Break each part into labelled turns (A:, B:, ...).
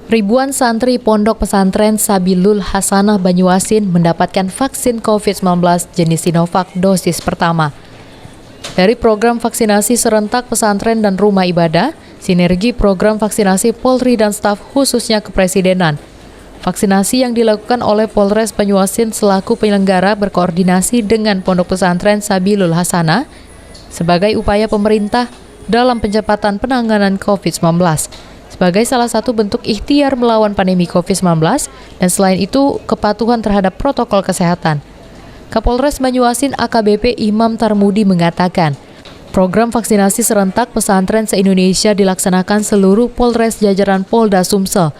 A: Ribuan santri Pondok Pesantren Sabilul Hasanah Banyuasin mendapatkan vaksin COVID-19 jenis Sinovac dosis pertama. Dari program vaksinasi serentak pesantren dan rumah ibadah, sinergi program vaksinasi Polri dan staf khususnya kepresidenan. Vaksinasi yang dilakukan oleh Polres Banyuasin selaku penyelenggara berkoordinasi dengan Pondok Pesantren Sabilul Hasanah sebagai upaya pemerintah dalam percepatan penanganan COVID-19. Sebagai salah satu bentuk ikhtiar melawan pandemi COVID-19 dan selain itu kepatuhan terhadap protokol kesehatan. Kapolres Banyuasin AKBP Imam Tarmudi mengatakan, program vaksinasi serentak pesantren se-Indonesia dilaksanakan seluruh Polres jajaran Polda Sumsel,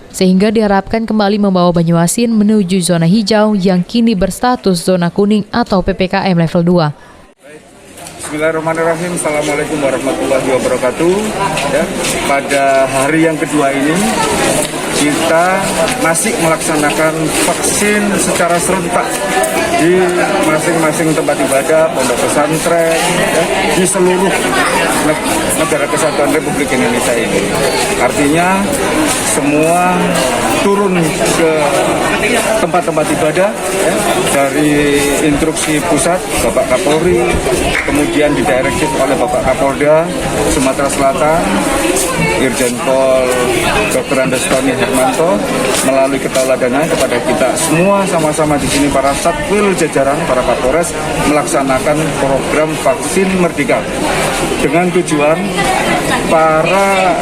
A: sehingga diharapkan kembali membawa Banyuasin menuju zona hijau yang kini berstatus zona kuning atau PPKM level 2.
B: Bismillahirrahmanirrahim. Assalamualaikum warahmatullahi wabarakatuh. Ya, pada hari yang kedua ini kita masih melaksanakan vaksin secara serentak di masing-masing tempat ibadah, pondok pesantren, ya, di seluruh negara kesatuan Republik Indonesia ini. Artinya semua turun ke tempat-tempat ibadah, ya, dari instruksi pusat Bapak Kapolri, kemudian didirektif oleh Bapak Kapolda Sumatera Selatan, Irjen Pol Dr. Andes Tony Hermanto, melalui ketauladanan kepada kita semua sama-sama di sini para satwil jajaran, para Kapolres melaksanakan program vaksin Merdeka dengan tujuan para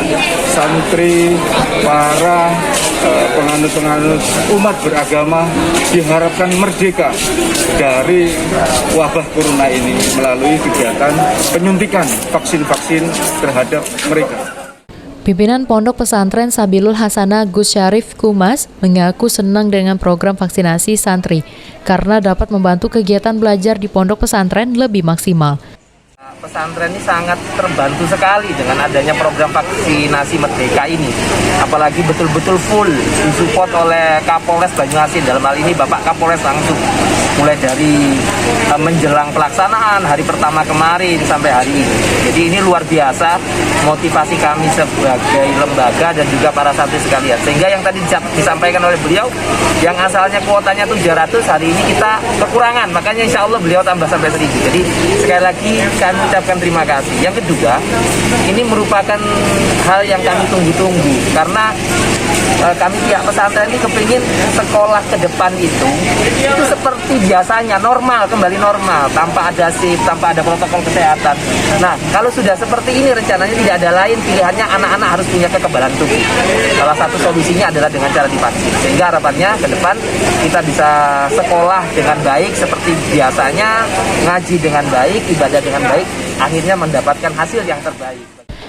B: santri, para penganut-penganut umat beragama diharapkan merdeka dari wabah corona ini melalui kegiatan penyuntikan vaksin-vaksin terhadap mereka.
A: Pimpinan Pondok Pesantren Sabilul Hasanah Gus Syarif Kumas mengaku senang dengan program vaksinasi santri karena dapat membantu kegiatan belajar di pondok pesantren lebih maksimal.
C: Pesantren ini sangat terbantu sekali dengan adanya program vaksinasi Merdeka ini. Apalagi betul-betul full disupport oleh Kapolres Banyuasin, dalam hal ini Bapak Kapolres langsung. Mulai dari menjelang pelaksanaan hari pertama kemarin sampai hari ini. Jadi ini luar biasa motivasi kami sebagai lembaga dan juga para santri sekalian. Sehingga yang tadi disampaikan oleh beliau, yang asalnya kuotanya 700, hari ini kita kekurangan. Makanya insya Allah beliau tambah sampai 1000. Jadi sekali lagi kami ucapkan terima kasih. Yang kedua, ini merupakan hal yang kami tunggu-tunggu. Karena kami pihak pesantren ini kepingin sekolah ke depan itu seperti biasanya, normal, kembali normal, tanpa ada SIP, tanpa ada protokol kesehatan. Nah, kalau sudah seperti ini rencananya tidak ada lain pilihannya, anak-anak harus punya kekebalan tubuh. Salah satu solusinya adalah dengan cara divaksin. Sehingga harapannya ke depan kita bisa sekolah dengan baik seperti biasanya, ngaji dengan baik, ibadah dengan baik, akhirnya mendapatkan hasil yang terbaik.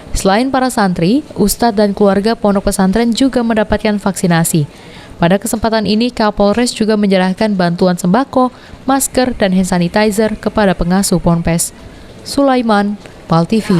A: Selain para santri, ustadz dan keluarga pondok pesantren juga mendapatkan vaksinasi. Pada kesempatan ini, Kapolres juga menyerahkan bantuan sembako, masker, dan hand sanitizer kepada pengasuh Ponpes. Sulaiman, PAL TV.